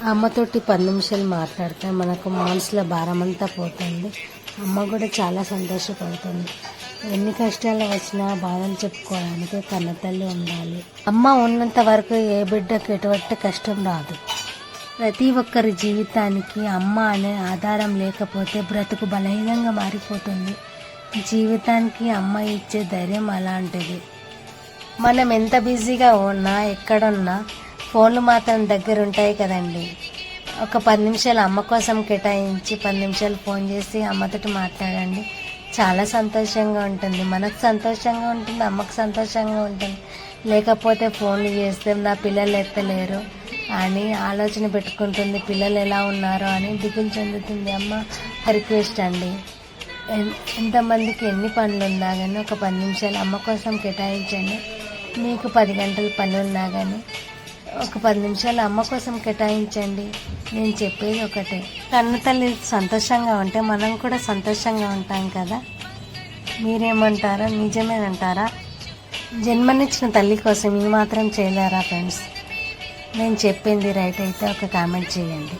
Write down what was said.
అమ్మతోటి 10 నిమిషాలు మాట్లాడితే మనకు మనసులో భారం అంతా పోతుంది. అమ్మ కూడా చాలా సంతోషపడుతుంది. ఎన్ని కష్టాలు వచ్చినా బాధలు చెప్పుకోవడానికి కన్నతల్లి ఉండాలి. అమ్మ ఉన్నంత వరకు ఏ బిడ్డకు ఎటువంటి కష్టం రాదు. ప్రతి ఒక్కరి జీవితానికి అమ్మ అనే ఆధారం లేకపోతే బ్రతుకు బలహీనంగా మారిపోతుంది. జీవితానికి అమ్మ ఇచ్చే ధైర్యం అలాంటిది. మనం ఎంత బిజీగా ఉన్నా ఎక్కడున్నా ఫోన్లు మాత్రం దగ్గర ఉంటాయి కదండి. ఒక 10 నిమిషాలు అమ్మ కోసం కేటాయించి 10 నిమిషాలు ఫోన్ చేసి అమ్మతోటి మాట్లాడండి. చాలా సంతోషంగా ఉంటుంది. మనకు సంతోషంగా ఉంటుంది, అమ్మకు సంతోషంగా ఉంటుంది. లేకపోతే ఫోన్లు చేస్తే నా పిల్లలు ఎత్తలేరు అని ఆలోచన పెట్టుకుంటుంది. పిల్లలు ఎలా ఉన్నారో అని దిగులు చెందుతుంది. అమ్మ రిక్వెస్ట్ అండి, ఎంతమందికి ఎన్ని పనులు ఉన్నా కానీ ఒక 10 నిమిషాలు అమ్మ కోసం కేటాయించండి. మీకు 10 గంటల పని ఉన్నా కానీ ఒక 10 నిమిషాలు అమ్మ కోసం కేటాయించండి. నేను చెప్పేది ఒకటే, కన్న తల్లి సంతోషంగా ఉంటే మనం కూడా సంతోషంగా ఉంటాం కదా. మీరేమంటారా? నిజమేనంటారా? జన్మనిచ్చిన తల్లి కోసం ఈ మాత్రం చేయలేరా ఫ్రెండ్స్? నేను చెప్పింది రైట్ అయితే ఒక కామెంట్ చేయండి.